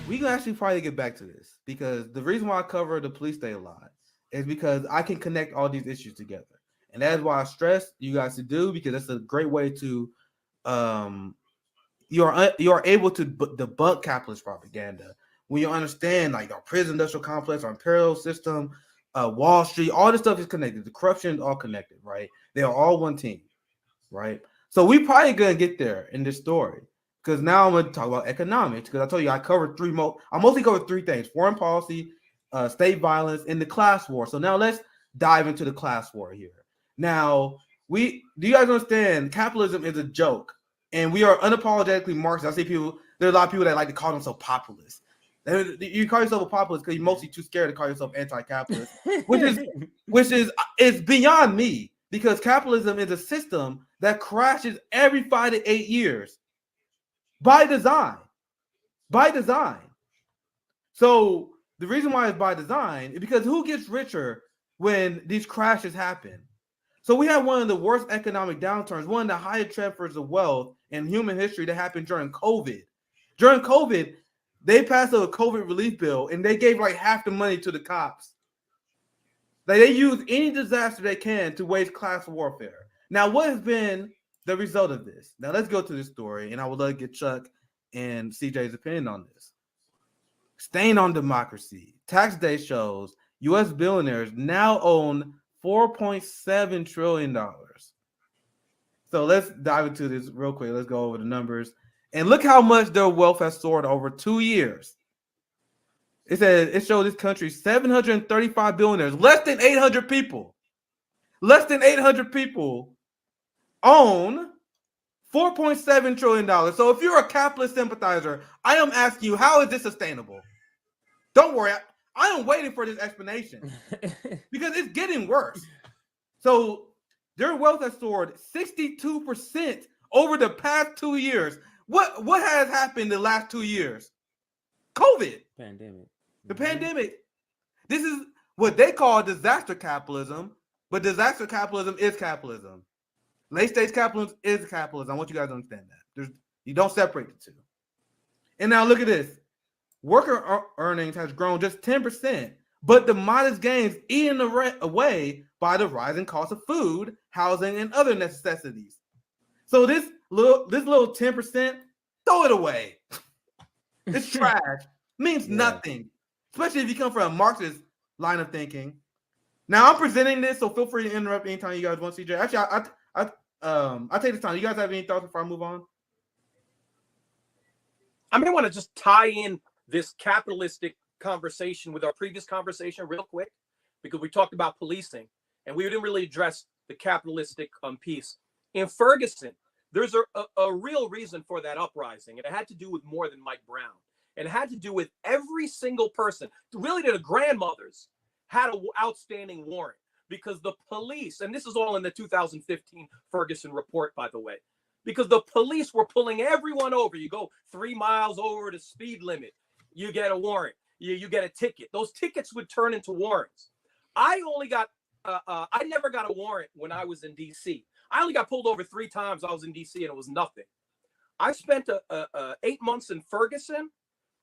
we can actually probably get back to this because the reason why I cover the police state a lot is because I can connect all these issues together, and that's why I stress you guys to do because that's a great way to um you are able to debunk capitalist propaganda when you understand like our prison industrial complex, our imperial system, Wall Street, all this stuff is connected. The corruption is all connected, right? They are all one team, right? So we probably gonna get there in this story because now I'm gonna talk about economics because I told you I covered I mostly covered three things: foreign policy, state violence, and the class war. So now let's dive into the class war here. Now, do you guys understand capitalism is a joke and we are unapologetically Marxist. I see people, there are a lot of people that like to call themselves populists. You call yourself a populist because you're mostly too scared to call yourself anti-capitalist, which is it's beyond me because capitalism is a system that crashes every 5 to 8 years by design. By design. So the reason why it's by design is because who gets richer when these crashes happen? So we had one of the worst economic downturns, one of the highest transfers of wealth in human history that happened during COVID. During COVID, they passed a COVID relief bill and they gave like half the money to the cops. Like they use any disaster they can to wage class warfare. Now, what has been the result of this? Now, let's go to this story, and I would love to get Chuck and CJ's opinion on this. Stain on democracy. Tax day shows U.S. billionaires now own $4.7 trillion. So let's dive into this real quick. Let's go over the numbers. And look how much their wealth has soared over 2 years. It showed this country 735 billionaires, less than 800 people. Less than 800 people own $4.7 trillion. So if you're a capitalist sympathizer, I am asking you, how is this sustainable? Don't worry. I am waiting for this explanation because it's getting worse. So their wealth has soared 62% over the past 2 years. What has happened the last 2 years? COVID. Pandemic. The pandemic. This is what they call disaster capitalism, but disaster capitalism is capitalism. Late stage capitalism is capitalism. I want you guys to understand that. You don't separate the two. And now look at this. Worker earnings has grown just 10%, but the modest gains eaten away by the rising cost of food, housing, and other necessities. So this little 10%, throw it away. It's trash. Means nothing, especially if you come from a Marxist line of thinking. Now I'm presenting this, so feel free to interrupt anytime you guys want, CJ. Actually, I take this time. You guys have any thoughts before I move on? I may want to just tie in this capitalistic conversation with our previous conversation real quick, because we talked about policing and we didn't really address the capitalistic piece. In Ferguson, there's a real reason for that uprising, and it had to do with more than Mike Brown. And it had to do with every single person, really to the grandmothers, had an outstanding warrant because the police, and this is all in the 2015 Ferguson report, by the way, because the police were pulling everyone over. You go 3 miles over the speed limit, you get a warrant, you get a ticket. Those tickets would turn into warrants. I never got a warrant when I was in DC. I only got pulled over 3 times. I was in DC and it was nothing. I spent 8 months in Ferguson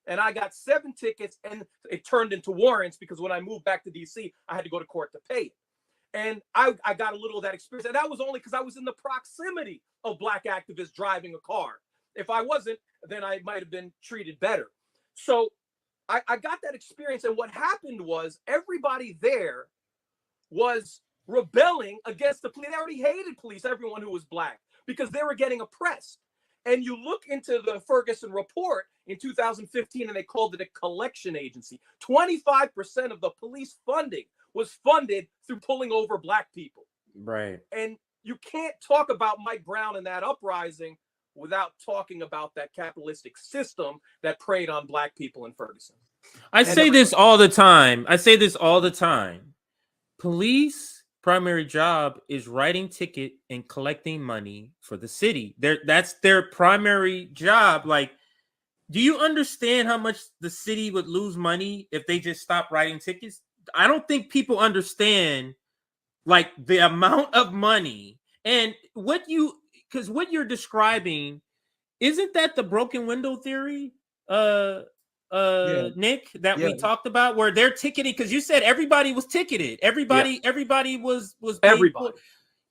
and I got 7 tickets and it turned into warrants because when I moved back to DC, I had to go to court to pay it. And I got a little of that experience. And that was only because I was in the proximity of Black activists driving a car. If I wasn't, then I might have been treated better. So I got that experience. And what happened was everybody there was rebelling against the police. They already hated police, everyone who was Black, because they were getting oppressed. And you look into the Ferguson report in 2015, and they called it a collection agency. 25% of the police funding was funded through pulling over Black people. Right. And you can't talk about Mike Brown and that uprising without talking about that capitalistic system that preyed on Black people in Ferguson. I say this all the time. Police primary job is writing ticket and collecting money for the city. That's their primary job. Like, do you understand how much the city would lose money if they just stopped writing tickets? I don't think people understand like the amount of money and what you're describing. Isn't that the broken window theory? Nick, that Yeah. we talked about, where they're ticketed? Because you said everybody was ticketed. Everybody was being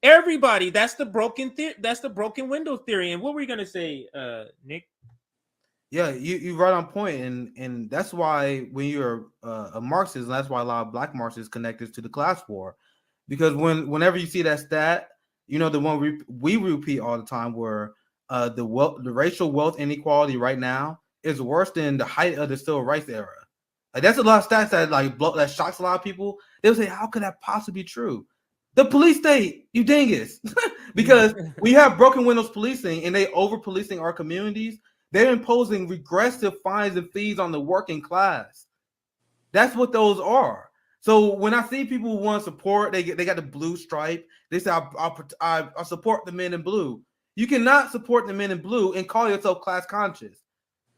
everybody. That's the broken that's the broken window theory. And what were you gonna say, Nick? Yeah, you right on point, and that's why when you're a Marxist, and that's why a lot of Black Marxists connect this to the class war, because whenever you see that stat, you know, the one we repeat all the time, where the racial wealth inequality right now is worse than the height of the civil rights era. Like, that's a lot of stats that that shocks a lot of people. They'll say, how could that possibly be true? The police state, you dingus. Because we have broken windows policing and they over policing our communities. They're imposing regressive fines and fees on the working class. That's what those are. So when I see people who want support, they got the blue stripe. They say, I support the men in blue. You cannot support the men in blue and call yourself class conscious.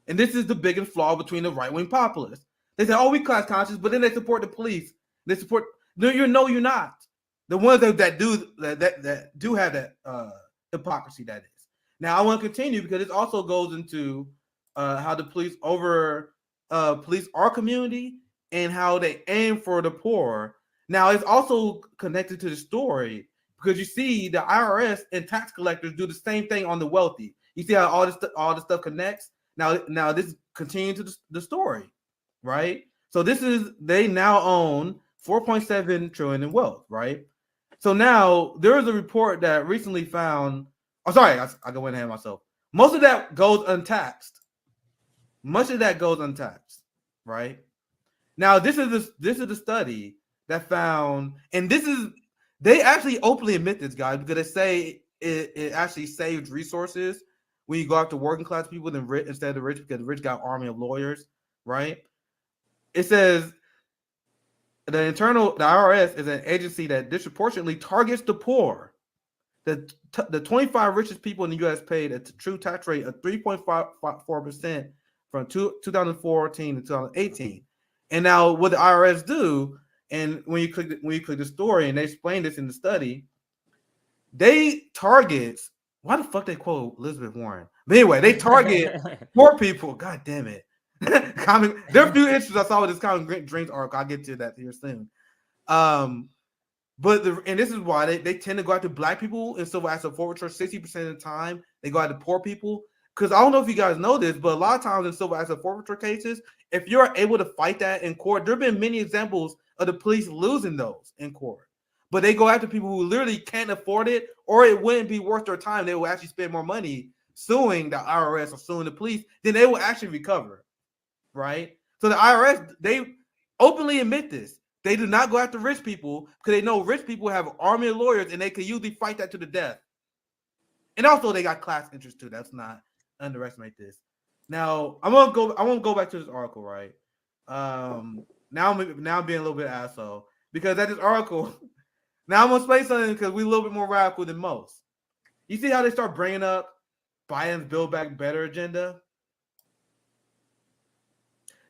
And this is the biggest flaw between the right-wing populists. They say, oh, we class conscious, but then they support the police. They support, no, you're not. The ones that do have that hypocrisy, that is. Now I want to continue because it also goes into how the police police our community and how they aim for the poor. Now it's also connected to the story because you see the IRS and tax collectors do the same thing on the wealthy. You see how all this stuff connects. Now this continues to the story, right? So they now own 4.7 trillion in wealth, right? So now there is a report that recently found. Oh, sorry, I go ahead myself. Most of that goes untaxed. Much of that goes untaxed, right? Now this is the study that found, and they actually openly admit this, guys, because they say it actually saves resources when you go after working class people than instead of the rich, because the rich got an army of lawyers, right? It says the IRS is an agency that disproportionately targets the poor. The 25 richest people in the U.S. paid a true tax rate of 3.54% from 2014 to 2018. And now what the IRS do, and when you click the story, and they explain this in the study, they target. Why the fuck they quote Elizabeth Warren? But anyway, they target poor people. God damn it. There are a few issues I saw with this Common Dreams article. I'll get to that here soon. But this is why they tend to go after Black people in civil asset forfeiture. 60% of the time they go after poor people. Because I don't know if you guys know this, but a lot of times in civil asset forfeiture cases, if you're able to fight that in court, there have been many examples of the police losing those in court. But they go after people who literally can't afford it, or it wouldn't be worth their time. They will actually spend more money suing the IRS or suing the police than they will actually recover, right? So the IRS, they openly admit this. They do not go after rich people because they know rich people have an army of lawyers and they can usually fight that to the death. And also they got class interest too. That's not underestimate this. Now I want to go back to this article, right? Now I'm being a little bit asshole because at this article. Now I'm gonna say something because we're a little bit more radical than most. You see how they start bringing up Biden's Build Back Better agenda?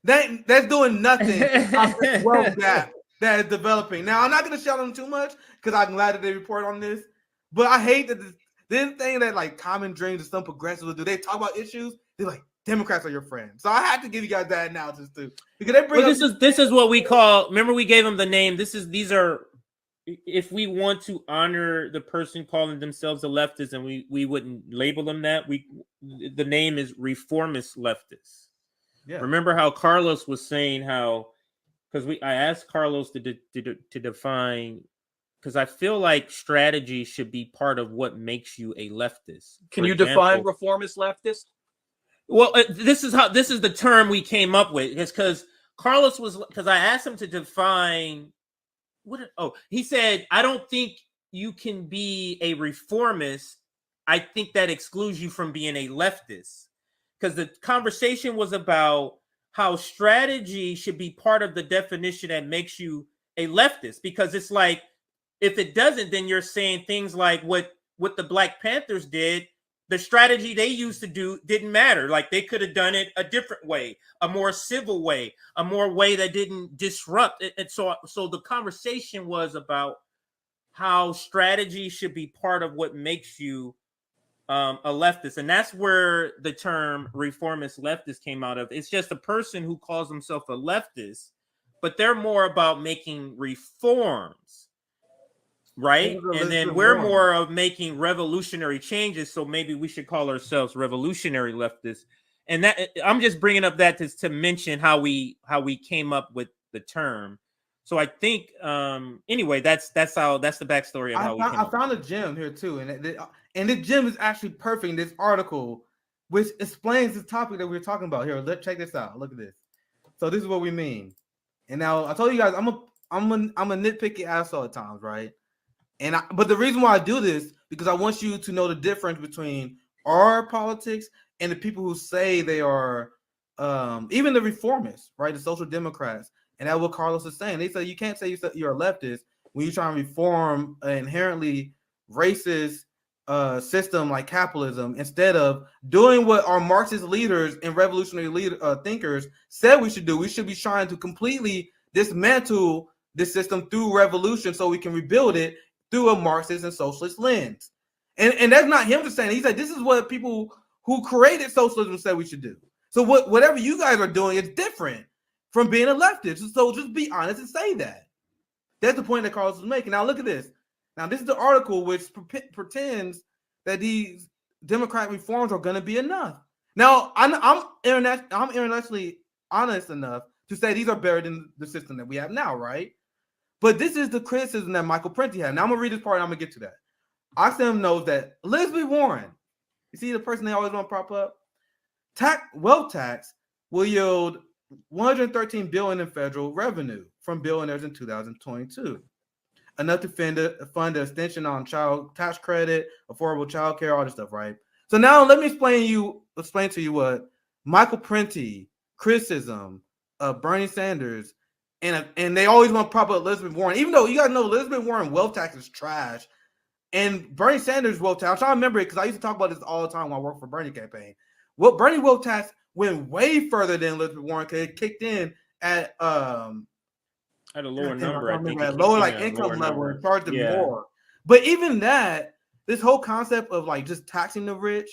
That's doing nothing about the wealth gap that is developing. Now I'm not gonna shout them too much because I'm glad that they report on this, but I hate that this thing that like Common Dreams and some progressives do. They talk about issues. They're like, Democrats are your friends. So I have to give you guys that analysis too because they bring. Well, this is what we call. Remember, we gave them the name. These are. If we want to honor the person calling themselves a leftist, and we wouldn't label them that, the name is reformist leftists. Yeah. Remember how Carlos was saying how, because I asked Carlos to define, because I feel like strategy should be part of what makes you a leftist. Can you define reformist leftist? Well, this is the term we came up with. It's because Carlos because I asked him to define. He said, I don't think you can be a reformist. I think that excludes you from being a leftist. Because the conversation was about how strategy should be part of the definition that makes you a leftist. Because it's like, if it doesn't, then you're saying things like what the Black Panthers did. The strategy they used to do didn't matter. Like they could have done it a different way, a more civil way, a more way that didn't disrupt it. And so the conversation was about how strategy should be part of what makes you a leftist, and that's where the term reformist leftist came out of. It's just a person who calls himself a leftist, but they're more about making reforms, right? And then we're more of making revolutionary changes. So maybe we should call ourselves revolutionary leftists. And that I'm just bringing up that to mention how we came up with the term. So I think anyway, that's the backstory of how we came I found a gem here too, and the gem is actually perfect in this article, which explains the topic that we were talking about. Here, let's check this out. Look at this. So this is what we mean. And now I told you guys I'm a nitpicky asshole at times, right? But the reason why I do this because I want you to know the difference between our politics and the people who say they are even the reformists, right? The social democrats. And that's what Carlos is saying. They say you can't say you're a leftist when you're trying to reform an inherently racist system like capitalism instead of doing what our Marxist leaders and revolutionary thinkers said we should do. We should be trying to completely dismantle this system through revolution so we can rebuild it through a Marxist and socialist lens. And that's not him just saying. He said this is what people who created socialism said we should do. So whatever you guys are doing is different from being a leftist. So just be honest and say that. That's the point that Carlos is making. Now look at this. Now this is the article which pretends that these Democrat reforms are going to be enough. Now I'm internationally honest enough to say these are better than the system that we have now, right? But this is the criticism that Michael Prenti had. Now I'm gonna read this part and I'm gonna get to that. Oxfam knows that Elizabeth Warren, you see the person they always want to prop up, wealth tax will yield $113 billion in federal revenue from billionaires in 2022, enough to fund the extension on child tax credit, affordable child care, all this stuff, right? So now let me explain to you what Michael Prenti criticism of Bernie Sanders and they always want to prop up Elizabeth Warren, even though you guys know Elizabeth Warren wealth tax is trash, and Bernie Sanders wealth tax. I'm trying to remember it because I used to talk about this all the time when I worked for Bernie campaign. Well, Bernie wealth tax went way further than Elizabeth Warren because it kicked in at a lower number. I think at lower income level and charged them more. But even that, this whole concept of like just taxing the rich,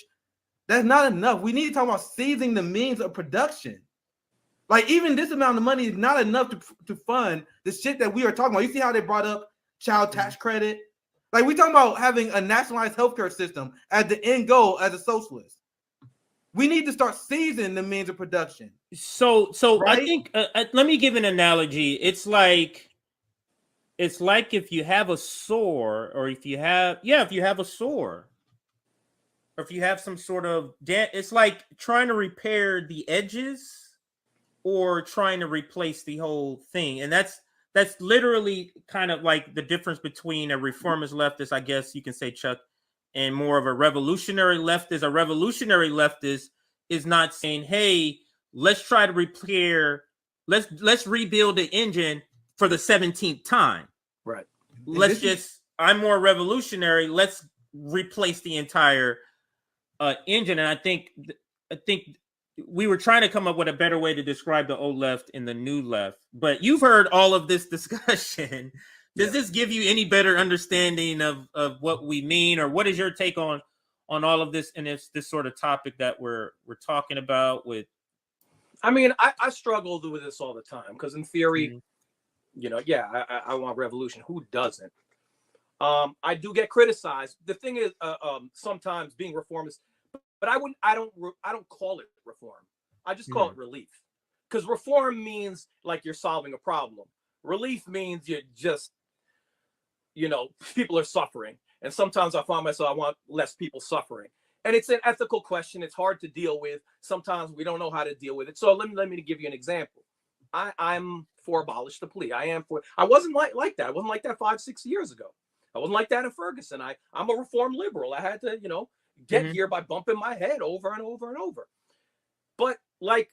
that's not enough. We need to talk about seizing the means of production. Like even this amount of money is not enough to fund the shit that we are talking about. You see how they brought up child tax credit? Like we talking about having a nationalized healthcare system as the end goal as a socialist. We need to start seizing the means of production. So right? I think let me give an analogy. It's like if you have a sore, or if you have a sore, or if you have some sort of it's like trying to repair the edges or trying to replace the whole thing. And that's literally kind of like the difference between a reformist leftist, I guess you can say, Chuck, and more of a revolutionary leftist. A revolutionary leftist is not saying, hey, let's try to repair, let's rebuild the engine for the 17th time. Right. I'm more revolutionary. Let's replace the entire engine. And I think we were trying to come up with a better way to describe the old left and the new left. But you've heard all of this discussion. Does this give you any better understanding of what we mean, or what is your take on all of this and this sort of topic that we're talking about? With, I mean, I struggle with this all the time because in theory, I want revolution. Who doesn't? I do get criticized. The thing is, sometimes being reformist, but I don't call it reform. I just call it relief, because reform means like you're solving a problem. Relief means you're just, people are suffering. And sometimes I find myself, I want less people suffering. And it's an ethical question. It's hard to deal with. Sometimes we don't know how to deal with it. So let me give you an example. I'm for abolish the police. I wasn't like that. I wasn't like that 5-6 years ago. I wasn't like that in Ferguson. I'm a reform liberal. I had to, get here by bumping my head over and over and over. But like,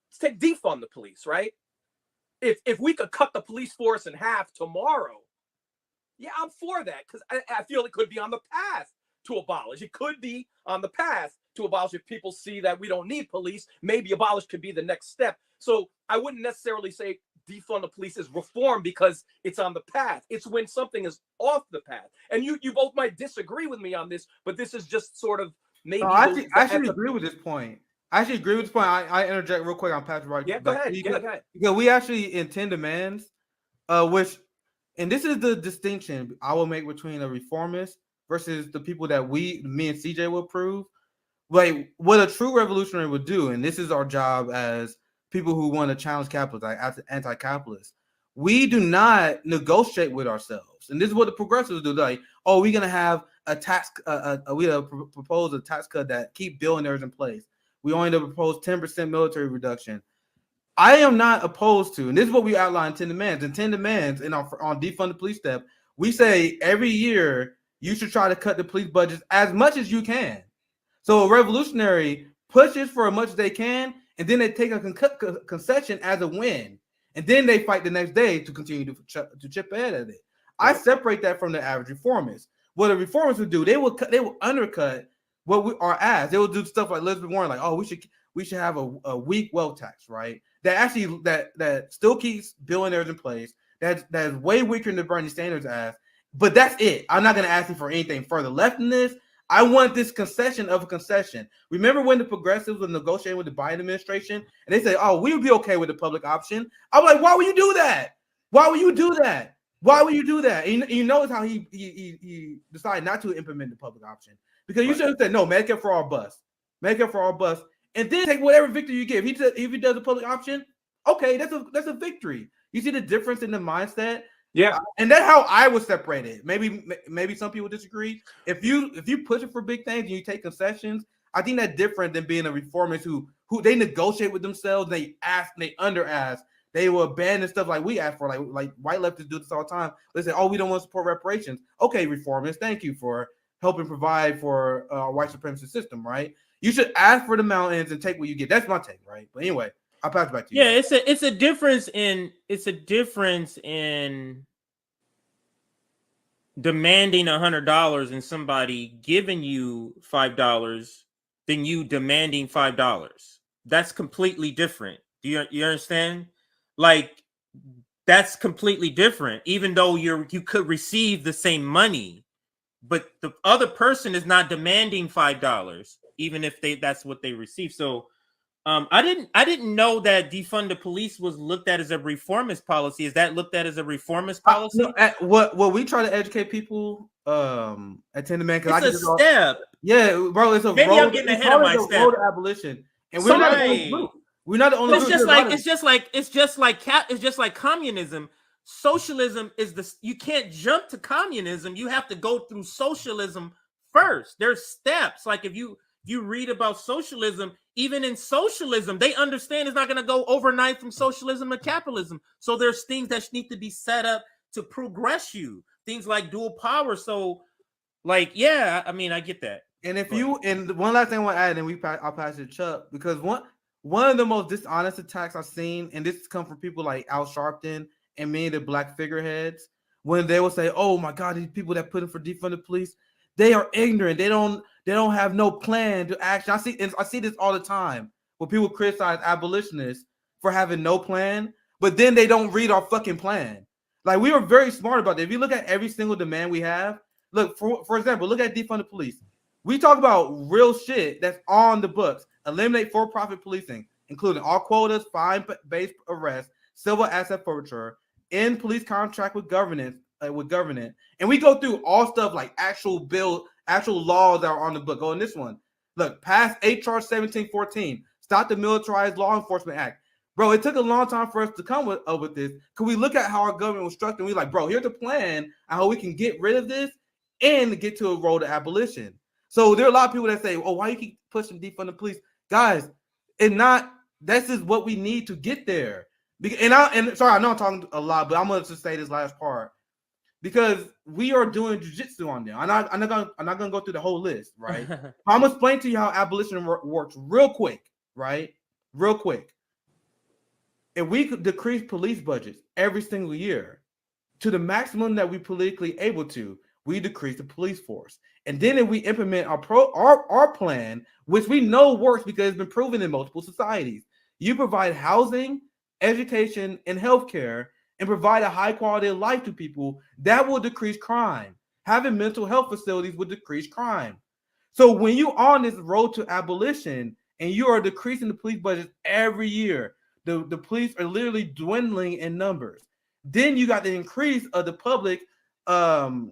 let's take defund the police, right? If we could cut the police force in half tomorrow, yeah, I'm for that, because I feel it could be on the path to abolish. It could be on the path to abolish if people see that we don't need police. Maybe abolish could be the next step. So I wouldn't necessarily say defund the police is reform because it's on the path. It's when something is off the path. And you both might disagree with me on this, but this is just sort of maybe No, I the actually agree with this point. I interject real quick on Patrick right yeah, go back. ahead. Yeah, go ahead. Because we actually in 10 demands, which, and this is the distinction I will make between a reformist versus the people that me and CJ will approve. Like what a true revolutionary would do, and this is our job as people who want to challenge capitalism, like as anti-capitalists. We do not negotiate with ourselves, and this is what the progressives do. Like, oh, we're gonna have a tax, we propose a tax cut that keep billionaires in place. We only propose 10% military reduction. I am not opposed to, and this is what we outline in 10 demands. In 10 demands, in our on defund the police step, we say every year you should try to cut the police budgets as much as you can. So a revolutionary pushes for as much as they can, and then they take a concession as a win, and then they fight the next day to continue to chip ahead at it. I separate that from the average reformist. What a reformist would do, they will undercut what we are asked. They will do stuff like Elizabeth Warren, like, oh, we should have a weak wealth tax, right? That actually that still keeps billionaires in place. That's way weaker than Bernie Sanders asked. But that's it. I'm not going to ask you for anything further left in this. I want this concession of a concession. Remember when the progressives were negotiating with the Biden administration and they say, oh, we would be okay with the public option. I'm like, why would you do that? Why would you do that? Why would you do that? And you notice how he decided not to implement the public option. Because you should have said, no, Medicare for all bus. Medicare for all bus. And then take whatever victory you give. If he does a public option, okay, that's a victory. You see the difference in the mindset? Yeah, and that's how I would separate it. Maybe some people disagree. If you push it for big things and you take concessions, I think that's different than being a reformist who they negotiate with themselves. They ask, they under ask, they will abandon stuff like we ask for, like white leftists do this all the time. They say, oh, we don't want to support reparations. Okay, reformists, thank you for helping provide for a white supremacist system, right? You should ask for the mountains and take what you get. That's my take, right? But anyway, I'll pass it back to you. Yeah, it's a difference in demanding $100 and somebody giving you $5 than you demanding $5. That's completely different. Do you understand? Like, that's completely different. Even though you could receive the same money, but the other person is not demanding $5, even if that's what they receive. So I didn't know that defund the police was looked at as a reformist policy. Is that looked at as a reformist policy? No, what we try to educate people at 10 Demand, because it's a step. Yeah, bro, it's a maybe road, I'm getting ahead of my step. Road to abolition, and we're not the only group. We're not the only group. It's just like communism. Socialism is you can't jump to communism. You have to go through socialism first. There's steps. Like if you read about socialism, even in socialism, they understand it's not going to go overnight from socialism to capitalism. So there's things that need to be set up to progress you. Things like dual power. So, like, yeah, I mean, I get that. And and one last thing I want to add, and I'll pass it to Chuck, because one of the most dishonest attacks I've seen, and this has come from people like Al Sharpton and many of the black figureheads, when they will say, "Oh my God, these people that put in for defund the police, they are ignorant. They don't have no plan to action." I see this all the time where people criticize abolitionists for having no plan, but then they don't read our fucking plan. Like, we are very smart about that. If you look at every single demand we have, look, for example, look at defund the police. We talk about real shit that's on the books. Eliminate for-profit policing, including all quotas, fine-based arrests, civil asset forfeiture, end police contract with government. And we go through all stuff like actual laws that are on the book. Go in this one. Look, pass HR 1714. Stop the Militarized Law Enforcement Act. Bro, it took a long time for us to come up with this. Because we look at how our government was structured, and we're like, bro, here's the plan on how we can get rid of this and get to a road to abolition. So there are a lot of people that say, oh, why you keep pushing defund the police? Guys, this is what we need to get there. Sorry, I know I'm talking a lot, but I'm going to just say this last part. Because we are doing jujitsu on them. I'm not gonna go through the whole list, right? I'm gonna explain to you how abolition works real quick, right? Real quick. If we could decrease police budgets every single year to the maximum that we politically able to, we decrease the police force. And then if we implement our plan, which we know works because it's been proven in multiple societies, you provide housing, education, and healthcare, and provide a high quality of life to people, that will decrease crime. Having mental health facilities will decrease crime. So when you on this road to abolition and you are decreasing the police budget every year, the police are literally dwindling in numbers. Then you got the increase of the public, what's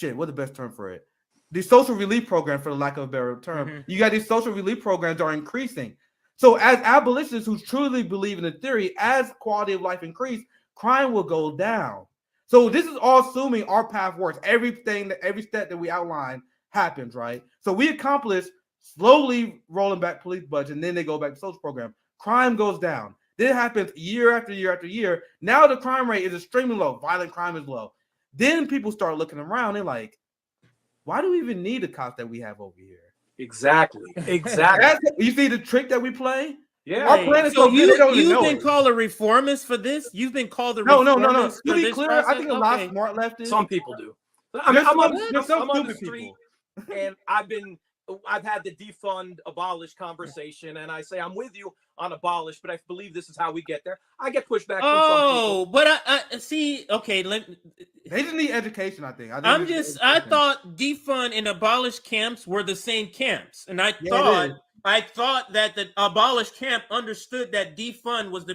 the best term for it? The social relief program, for the lack of a better term. Mm-hmm. You got these social relief programs are increasing. So as abolitionists who truly believe in the theory, as quality of life increase, crime will go down. So this is all assuming our path works. Every step that we outline happens, right? So we accomplish slowly rolling back police budget, and then they go back to social program. Crime goes down. Then it happens year after year after year. Now the crime rate is extremely low. Violent crime is low. Then people start looking around. They're like, why do we even need the cops that we have over here? Exactly. You see the trick that we play? Yeah. Our plan is so you've been called a reformist for this? You've been called a no. reformist To be clear, I think a lot of smart leftists. Some people do. I mean, I'm on the street, people. and I've had the defund, abolish conversation, and I say I'm with you on abolish, but I believe this is how we get there. I get pushback from some people. But I see. Okay, they just need education. I think. I thought defund and abolish camps were the same camps, and I thought that the abolish camp understood that defund was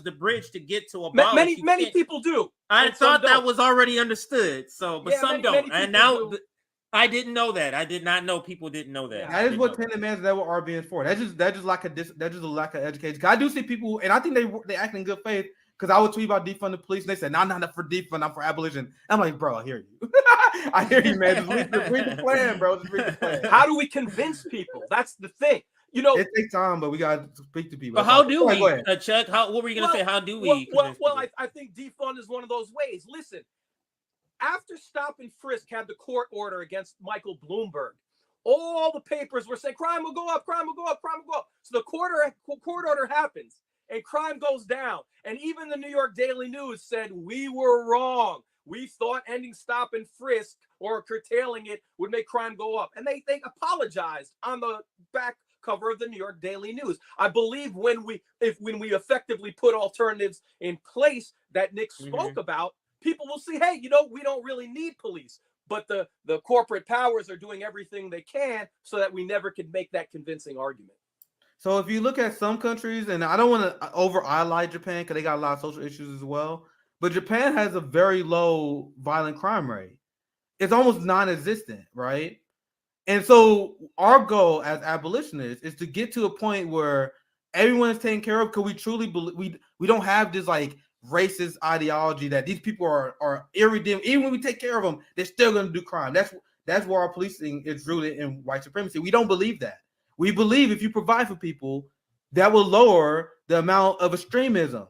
the bridge to get to abolish. Many people do. I thought that was already understood. So, but some don't, and now. I didn't know that. I did not know people didn't know that. That is what tenant mans that are being for. That's just a lack of education. I do see people, and I think they act in good faith. Because I would tweet about defund the police, and they said, "No, I'm not for defund. I'm for abolition." I'm like, bro, I hear you. I hear you, man. Just read the plan, bro. Just read the plan. How do we convince people? That's the thing. You know, it takes time, but we gotta speak to people. But how do we, Chuck? What were you gonna say? How do we? I think defund is one of those ways. Listen. After Stop and Frisk had the court order against Michael Bloomberg, all the papers were saying crime will go up, crime will go up, crime will go up. So the court order happens and crime goes down. And even the New York Daily News said we were wrong. We thought ending Stop and Frisk or curtailing it would make crime go up. And they apologized on the back cover of the New York Daily News. I believe when we effectively put alternatives in place that Nick spoke about, people will see, hey, we don't really need police, but the corporate powers are doing everything they can so that we never could make that convincing argument. So if you look at some countries, and I don't want to over-highlight Japan because they got a lot of social issues as well, but Japan has a very low violent crime rate. It's almost non-existent, right? And so our goal as abolitionists is to get to a point where everyone is taken care of because we truly believe we don't have this like racist ideology that these people are irredeemable. Even when we take care of them, they're still going to do crime. That's where our policing is rooted in white supremacy. We don't believe that. We believe if you provide for people, that will lower the amount of extremism,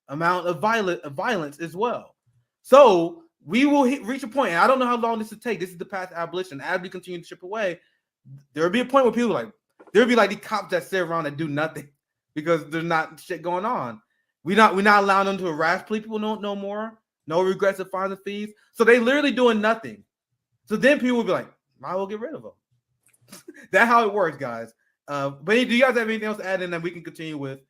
amount of violence as well. So we will reach a point, and I don't know how long this will take. This is the path to abolition. As we continue to chip away, there will be a point where people there'll be like the cops that sit around and do nothing because there's not shit going on. We're not allowing them to harass people no more. No regressive fines and fees. So they literally doing nothing. So then people will be like, might as well get rid of them. That's how it works, guys. But do you guys have anything else to add in that we can continue with?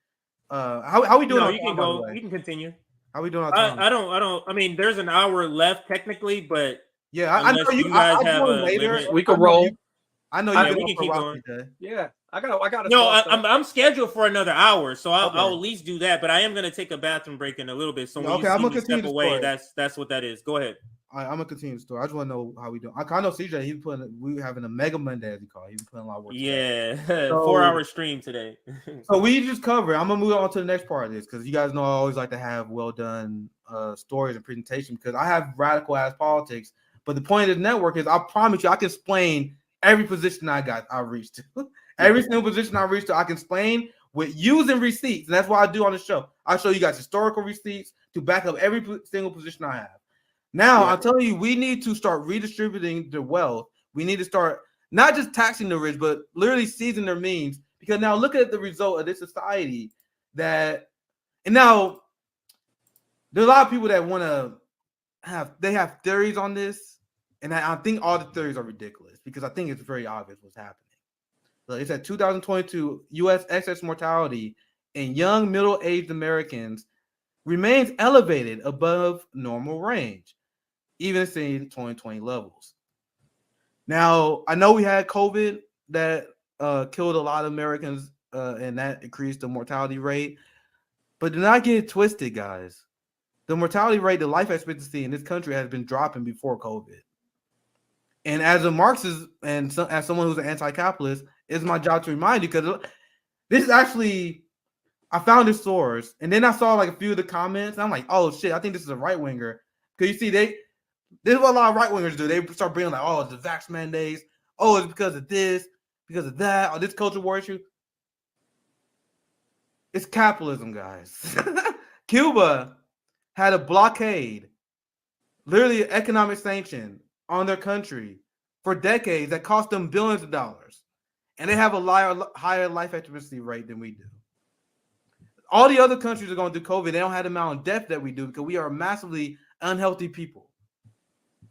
How we doing? No, you can go. You can continue. How we doing? Time? I don't. I mean, there's an hour left technically, but yeah, I know you guys have a later. We can roll. I know you we can keep going. Yeah, I got. No, I'm scheduled for another hour, so I'll at least do that. But I am gonna take a bathroom break in a little bit. So when you see me step away, that's what that is. Go ahead. I'm gonna continue the story. I just want to know how we doing. I know CJ. We having a mega Monday as he called. He's putting a lot of work. Yeah, 4-hour stream today. So we just covered. I'm gonna move on to the next part of this because you guys know I always like to have well done stories and presentation because I have radical ass politics. But the point of the network is, I promise you, I can explain every position I reached to. Every single position I reached to, I can explain with using receipts. And that's what I do on the show. I show you guys historical receipts to back up every single position I have. Now, I'm telling you, we need to start redistributing the wealth. We need to start not just taxing the rich, but literally seizing their means. Because now look at the result of this society and now there's a lot of people that want to have theories on this. And I think all the theories are ridiculous because I think it's very obvious what's happening. So it's at 2022, U.S. excess mortality in young middle-aged Americans remains elevated above normal range, even seeing 2020 levels. Now, I know we had COVID that killed a lot of Americans and that increased the mortality rate. But do not get it twisted, guys. The mortality rate, the life expectancy in this country has been dropping before COVID. And as a Marxist and as someone who's an anti-capitalist, it's my job to remind you, because this is actually, I found this source, and then I saw like a few of the comments, and I'm like, oh shit, I think this is a right-winger. Because you see, this is what a lot of right-wingers do. They start bringing like, oh, it's the vax mandates, oh, it's because of this, because of that, or this culture war issue. It's capitalism, guys. Cuba had a blockade, literally economic sanction on their country for decades that cost them billions of dollars. And they have a higher life expectancy rate than we do. All the other countries are going through COVID. They don't have the amount of death that we do because we are massively unhealthy people.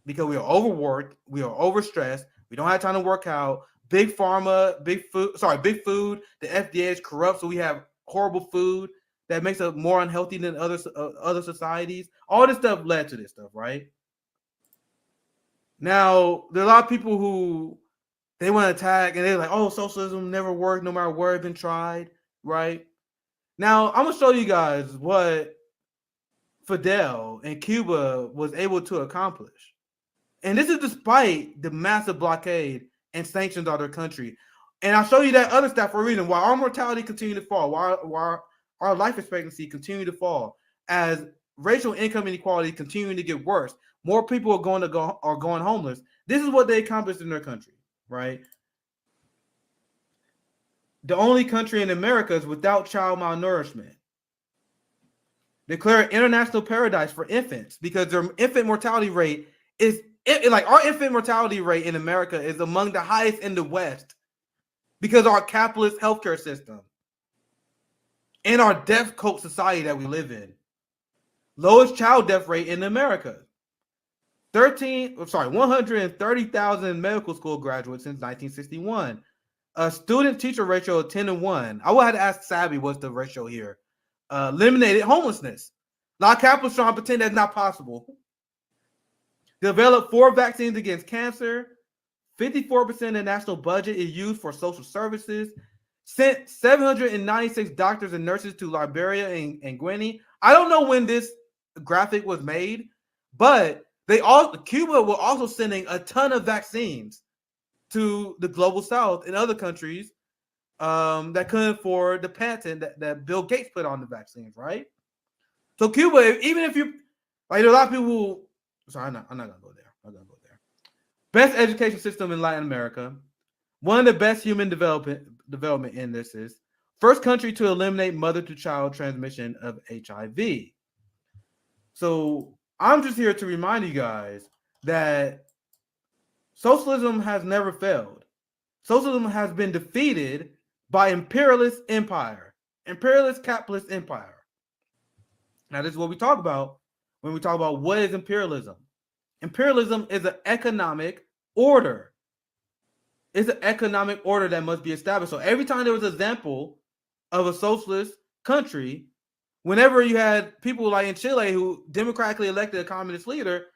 Because we are overworked, we are overstressed, we don't have time to work out. Big pharma, big food. The FDA is corrupt, so we have horrible food that makes us more unhealthy than other societies. All this stuff led to this stuff, right? Now, there are a lot of people who they want to attack, and they're like, oh, socialism never worked no matter where it's been tried, right? Now, I'm going to show you guys what Fidel in Cuba was able to accomplish. And this is despite the massive blockade and sanctions on their country. And I'll show you that other stuff for a reason. Why our mortality continued to fall, why our life expectancy continued to fall, as racial income inequality continuing to get worse. More people are going homeless. This is what they accomplished in their country, right? The only country in America is without child malnourishment. Declare international paradise for infants because their infant mortality rate is like our infant mortality rate in America is among the highest in the West because our capitalist healthcare system and our death cult society that we live in. Lowest child death rate in America. 130,000 medical school graduates since 1961. A student-teacher ratio of 10 to 1. I will have to ask Savvy what's the ratio here. Eliminated homelessness. A lot of capitalists trying to pretend that's not possible. Developed 4 vaccines against cancer. 54% of the national budget is used for social services. Sent 796 doctors and nurses to Liberia and Guinea. I don't know when this graphic was made, but Cuba were also sending a ton of vaccines to the global south and other countries that couldn't afford the patent that Bill Gates put on the vaccines, right? So Cuba, even if you like, there are a lot of people who, sorry, I'm not gonna go there. Best education system in Latin America. One of the best human development indexes. First country to eliminate mother-to-child transmission of HIV. So I'm just here to remind you guys that socialism has never failed. Socialism has been defeated by imperialist capitalist empire. Now, this is what we talk about when we talk about what is imperialism. Imperialism is an economic order. It's an economic order that must be established. So every time there was an example of a socialist country, whenever you had people like in Chile who democratically elected a communist leader,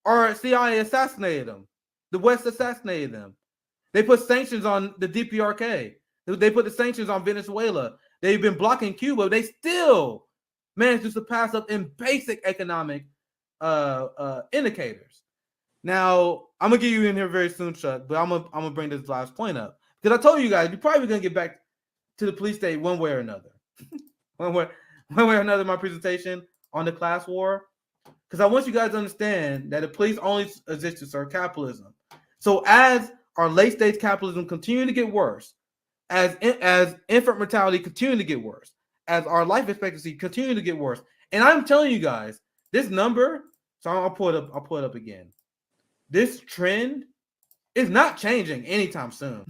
or CIA assassinated them, the West assassinated them. They put sanctions on the DPRK. They put the sanctions on Venezuela. They've been blocking Cuba. They still managed to surpass us in basic economic indicators. Now, I'm gonna get you in here very soon, Chuck, but I'm gonna bring this last point up because I told you guys you're probably gonna get back to the police state one way or another. one way or another, my presentation on the class war, because I want you guys to understand that the police only exist to serve capitalism. So as our late stage capitalism continue to get worse, as infant mortality continue to get worse, as our life expectancy continue to get worse, and I'm telling you guys, this number, so I'll pull it up again. This trend is not changing anytime soon.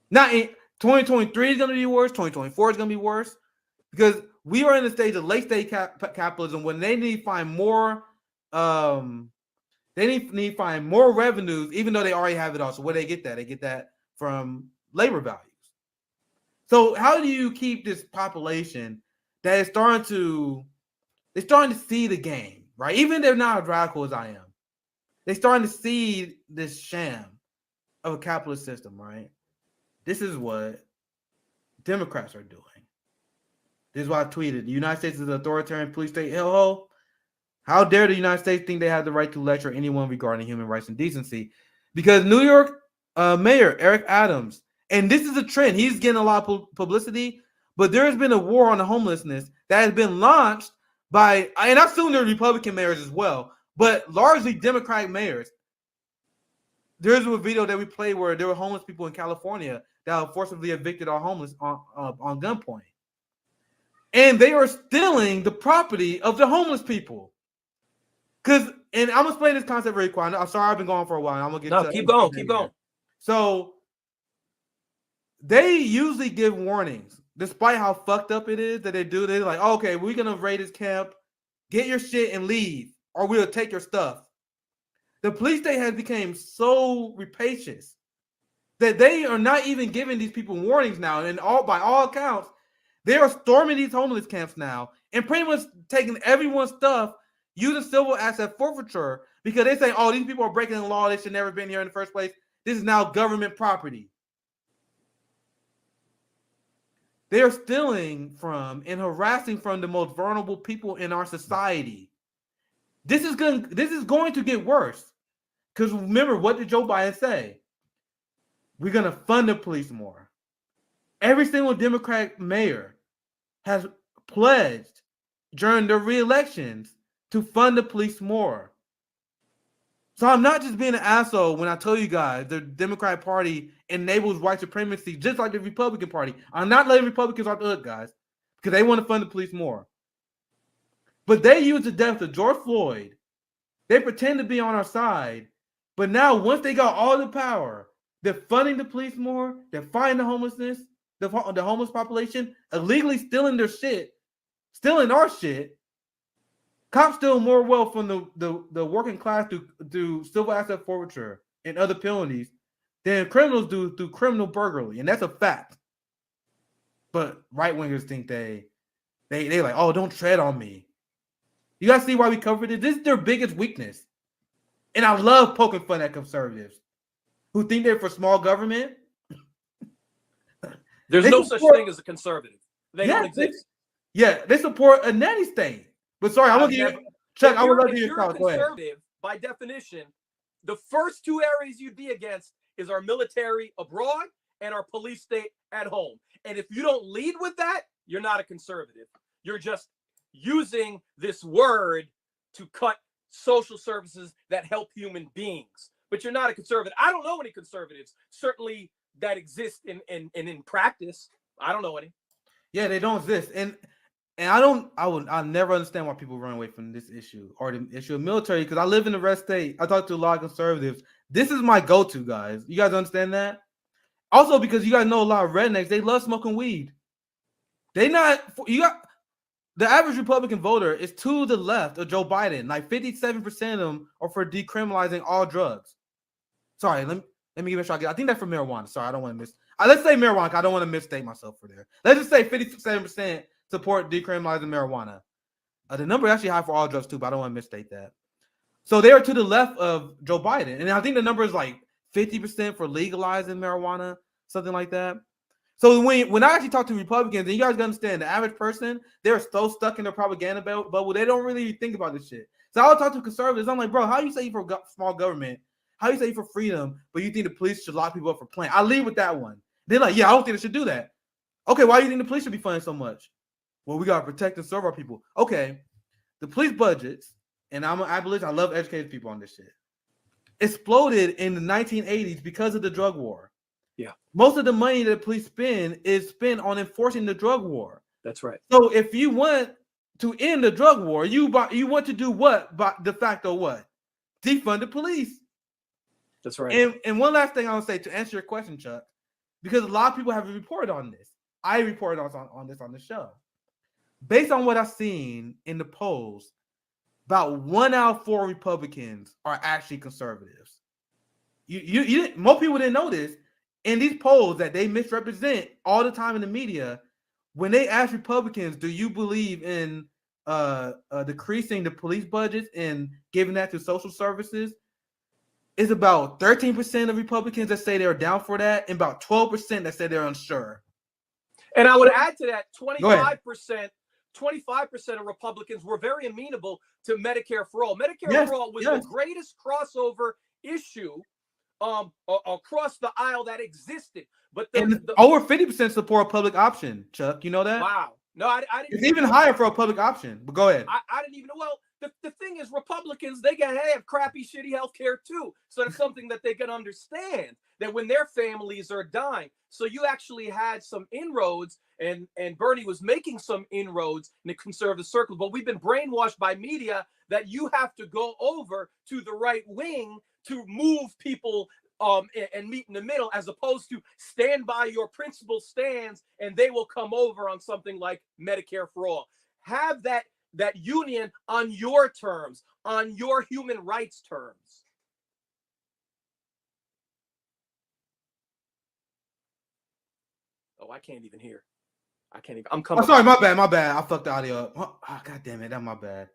Not in 2023 is going to be worse. 2024 is going to be worse because we are in the stage of late stage capitalism when they need to find more. They need to find more revenues, even though they already have it all. So where they get that? They get that from labor values. So how do you keep this population that is starting to see the game, right? Even if they're not as radical as I am. They're starting to see this sham of a capitalist system, right? This is what Democrats are doing. This is why I tweeted, the United States is an authoritarian police state hellhole. How dare the United States think they have the right to lecture anyone regarding human rights and decency? Because New York Mayor Eric Adams, and this is a trend, he's getting a lot of publicity, but there has been a war on the homelessness that has been launched by, and I assume there are Republican mayors as well, but largely Democratic mayors. There's a video that we played where there were homeless people in California that were forcibly evicted or homeless on gunpoint. And they are stealing the property of the homeless people. And I'm going to explain this concept very quick. I'm sorry I've been going for a while. I'm going to get keep going. So they usually give warnings, despite how fucked up it is that they do. They're like, okay, we're going to raid this camp, get your shit and leave, or we'll take your stuff. The police state has become so rapacious that they are not even giving these people warnings now. And by all accounts, they are storming these homeless camps now and pretty much taking everyone's stuff, using civil asset forfeiture, because they say, oh, these people are breaking the law. They should never have been here in the first place. This is now government property. They are stealing from and harassing from the most vulnerable people in our society. This is going to get worse. Because remember, what did Joe Biden say? We're going to fund the police more. Every single Democratic mayor has pledged during their re-elections to fund the police more. So I'm not just being an asshole when I tell you guys the Democratic Party enables white supremacy just like the Republican Party. I'm not letting Republicans off the hook, guys, because they want to fund the police more. But they use the death of George Floyd. They pretend to be on our side. But now, once they got all the power, they're funding the police more. They're fighting the homelessness, the homeless population, illegally stealing their shit, stealing our shit. Cops steal more wealth from the working class through civil asset forfeiture and other penalties than criminals do through criminal burglary, and that's a fact. But right wingers think they like, oh, don't tread on me. You guys see why we covered it? This is their biggest weakness. And I love poking fun at conservatives who think they're for small government. There's no such thing as a conservative. They don't exist. They support a nanny state. But sorry, I'm going to give you, Chuck, I would love to hear your thoughts. Go ahead. Conservative, by definition, the first two areas you'd be against is our military abroad and our police state at home. And if you don't lead with that, you're not a conservative. You're just using this word to cut social services that help human beings. But you're not a conservative. I don't know any conservatives, certainly that exist in practice. I don't know any. Yeah, they don't exist. And I never understand why people run away from this issue or the issue of military, because I live in the red state. I talk to a lot of conservatives. This is my go-to, guys. You guys understand that? Also, because you guys know a lot of rednecks, they love smoking weed. The average Republican voter is to the left of Joe Biden. Like 57% of them are for decriminalizing all drugs. Sorry, let me give it a shot. I think that's for marijuana. Sorry, I don't want to miss. Let's say marijuana. I don't want to mistake myself for there. Let's just say 57% support decriminalizing marijuana. The number is actually high for all drugs too, but I don't want to mistake that. So they are to the left of Joe Biden, and I think the number is like 50% for legalizing marijuana, something like that. So when I actually talk to Republicans, and you guys gotta understand, the average person, they're so stuck in their propaganda bubble, they don't really think about this shit. So I'll talk to conservatives. I'm like, bro, how you say you for small government? How you say you for freedom, but you think the police should lock people up for playing? I lead with that one. They're like, yeah, I don't think they should do that. Okay, why do you think the police should be funding so much? Well, we gotta protect and serve our people. Okay, the police budgets, and I'm an abolition. I love educated people on this shit. Exploded in the 1980s because of the drug war. Yeah. Most of the money that the police spend is spent on enforcing the drug war. That's right. So if you want to end the drug war, you want to do what? By de facto what? Defund the police. That's right. And one last thing I want to say to answer your question, Chuck, because a lot of people have reported on this. I reported on this on the show. Based on what I've seen in the polls, about 1 out of 4 Republicans are actually conservatives. Most people didn't know this. In these polls that they misrepresent all the time in the media, when they ask Republicans, do you believe in decreasing the police budgets and giving that to social services? it's about 13% of Republicans that say they're down for that, and about 12% that say they're unsure. And I would add to that 25%. 25% of Republicans were very amenable to Medicare for all. Medicare for all was the greatest crossover issue across the aisle that existed. But over 50% support a public option, Chuck. You know that? Wow. No, I didn't. It's even higher for a public option. But go ahead. I didn't even know. Well, the thing is, Republicans, they have crappy, shitty health care too. So it's something that they can understand, that when their families are dying. So you actually had some inroads, and Bernie was making some inroads in the conservative circle. But we've been brainwashed by media that you have to go over to the right wing to move people and meet in the middle, as opposed to stand by your principal stands, and they will come over on something like Medicare for all. Have that union on your terms, on your human rights terms. Oh, I can't even hear. I can't even. I'm coming. Oh, sorry, my bad. I fucked the audio up. Oh, God damn it, that's my bad.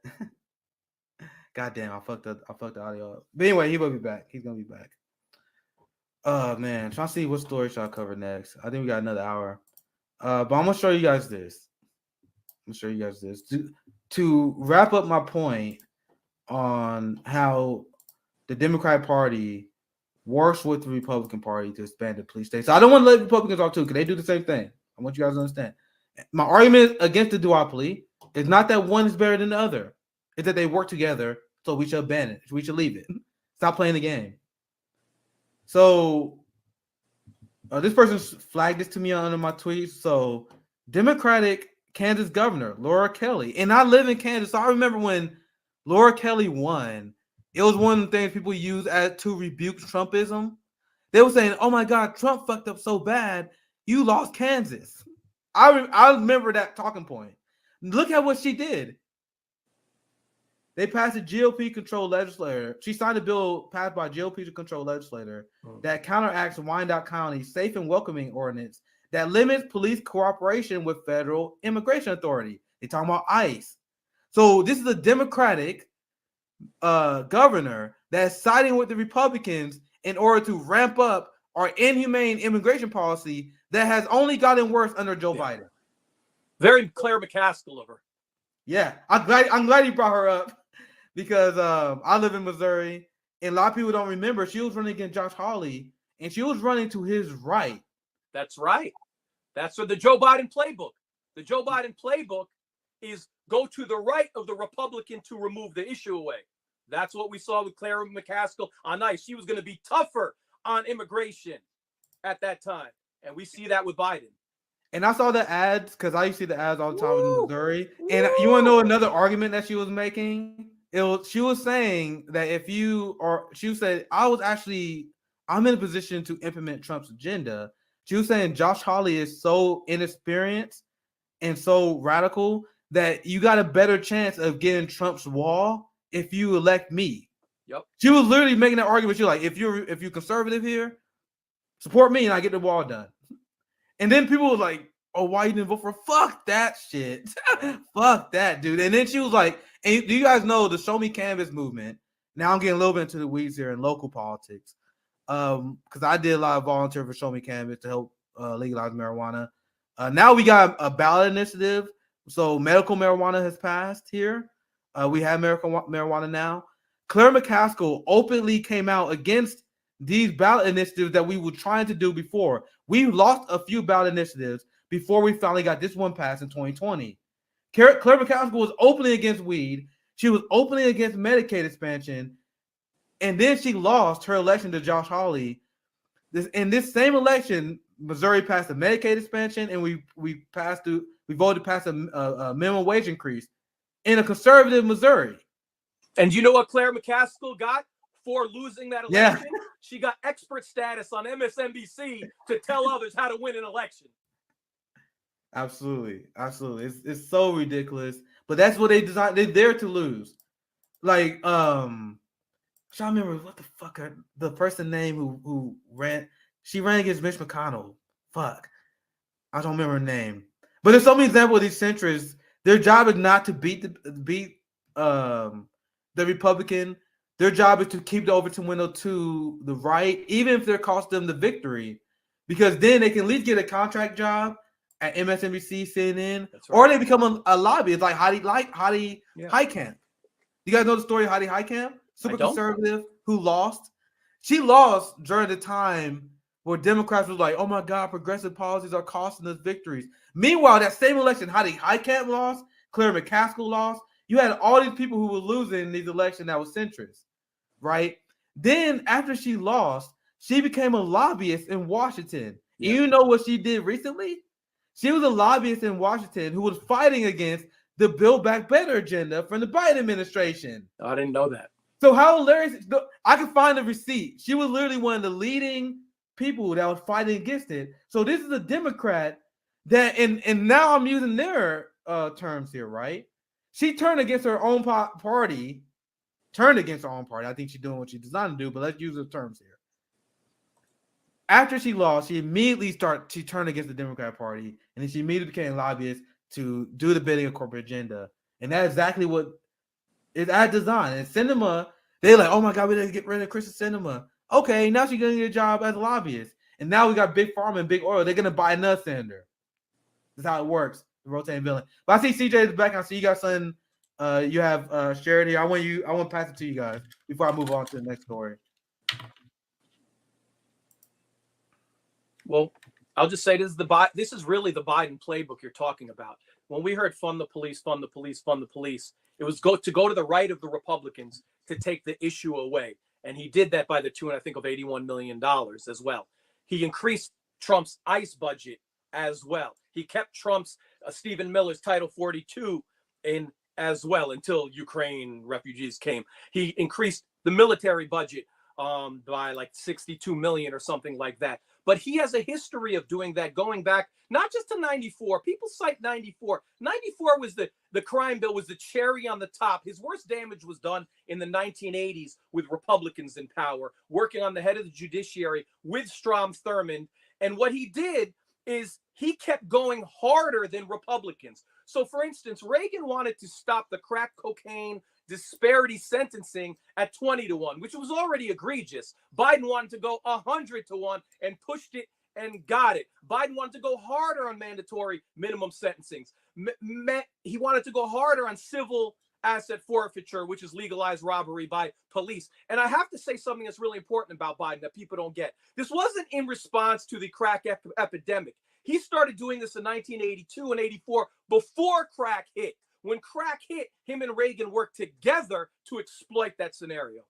God damn, I fucked the audio up. But anyway, he will be back. He's gonna be back. Oh man, trying to see what story should I cover next. I think we got another hour. But I'm gonna show you guys this. To wrap up my point on how the Democratic Party works with the Republican Party to expand the police state. So I don't want to let Republicans off too, because they do the same thing. I want you guys to understand. My argument against the duopoly is not that one is better than the other. It's that they work together, so we should abandon it. We should leave it. Stop playing the game. So this person flagged this to me under my tweets. So Democratic Kansas governor Laura Kelly, and I live in Kansas, so I remember when Laura Kelly won. It was one of the things people use to rebuke Trumpism. They were saying, "Oh my God, Trump fucked up so bad, you lost Kansas." I remember that talking point. Look at what she did. They passed a GOP-controlled legislator. She signed a bill passed by a GOP-controlled legislator that counteracts Wyandotte County's safe and welcoming ordinance that limits police cooperation with federal immigration authority. They're talking about ICE. So this is a Democratic governor that's siding with the Republicans in order to ramp up our inhumane immigration policy that has only gotten worse under Joe Biden. Very Claire McCaskill of her. Yeah, I'm glad you brought her up. Because I live in Missouri, and a lot of people don't remember she was running against Josh Hawley, and she was running to his right. That's right. That's the Joe Biden playbook. The Joe Biden playbook is go to the right of the Republican to remove the issue away. That's what we saw with Claire McCaskill on ICE. She was going to be tougher on immigration at that time, and we see that with Biden. And I saw the ads, because I used to see the ads all the time in Missouri. And you want to know another argument that she was making? She was saying that she said, I'm in a position to implement Trump's agenda. She was saying Josh Hawley is so inexperienced and so radical that you got a better chance of getting Trump's wall if you elect me. Yep. She was literally making that argument. She's like, if you're conservative here, support me and I get the wall done. And then people were like, oh, why you didn't vote for? Fuck that shit. Fuck that, dude. And then she was like, and do you guys know the Show Me Canvas movement? Now I'm getting a little bit into the weeds here in local politics. Because I did a lot of volunteer for Show Me Canvas to help legalize marijuana. Now we got a ballot initiative. So medical marijuana has passed here. We have medical marijuana now. Claire McCaskill openly came out against these ballot initiatives that we were trying to do before. We lost a few ballot initiatives before we finally got this one passed in 2020. Claire McCaskill was openly against weed. She was openly against Medicaid expansion. And then she lost her election to Josh Hawley. In this same election, Missouri passed a Medicaid expansion, and we voted to pass a minimum wage increase in a conservative Missouri. And you know what Claire McCaskill got for losing that election? Yeah. She got expert status on MSNBC to tell others how to win an election. Absolutely. It's so ridiculous. But that's what they designed. They're there to lose. Like, I remember what the fuck the person name who ran. She ran against Mitch McConnell. Fuck, I don't remember her name. But there's so many examples of these centrists. Their job is not to beat the Republican Their job is to keep the Overton window to the right, even if it costs them the victory, because then they can at least get a contract job at MSNBC, CNN, That's or right. they become a lobbyist like Hadi Yeah. Heitkamp. You guys know the story of Hadi Heitkamp? Super I don't. conservative who lost. She lost during the time where Democrats was like, oh my God, progressive policies are costing us victories. Meanwhile, that same election, Hadi Heitkamp lost, Claire McCaskill lost. You had all these people who were losing in these elections that was centrist, right? Then after she lost, she became a lobbyist in Washington. Yeah. And you know what she did recently? She was a lobbyist in Washington who was fighting against the Build Back Better agenda from the Biden administration. I didn't know that. So how hilarious! I can find the receipt. She was literally one of the leading people that was fighting against it. So this is a Democrat that, and now I'm using their terms here, right? She turned against her own party. Turned against her own party. I think she's doing what she's designed to do, but let's use the terms here. After she lost, she turned against the Democrat Party, and then she immediately became a lobbyist to do the bidding of corporate agenda. And that's exactly what is at design. And Cinema, they're like, oh my God, we didn't get rid of Kristen Cinema. Okay, now she's gonna get a job as a lobbyist. And now we got Big Pharma and Big Oil. They're gonna buy another senator. That's how it works. The rotating villain. But I see CJ is back. I see you got something. You have shared here. I want to pass it to you guys before I move on to the next story. Well, I'll just say this is really the Biden playbook you're talking about. When we heard fund the police, fund the police, fund the police, it was go to the right of the Republicans to take the issue away. And he did that by the tune, I think, of $81 million as well. He increased Trump's ICE budget as well. He kept Trump's Stephen Miller's Title 42 in as well until Ukraine refugees came. He increased the military budget by like 62 million or something like that. But he has a history of doing that, going back not just to 94. People cite 94. 94 was the crime bill, was the cherry on the top. His worst damage was done in the 1980s with Republicans in power, working on the head of the judiciary with Strom Thurmond. And what he did is he kept going harder than Republicans. So, for instance, Reagan wanted to stop the crack cocaine disparity sentencing at 20-1, which was already egregious. Biden wanted to go 100-1 and pushed it and got it. Biden wanted to go harder on mandatory minimum sentencings. He wanted to go harder on civil asset forfeiture, which is legalized robbery by police. And I have to say something that's really important about Biden that people don't get. This wasn't in response to the crack epidemic. He started doing this in 1982 and 84 before crack hit. When crack hit, him and Reagan worked together to exploit that scenario.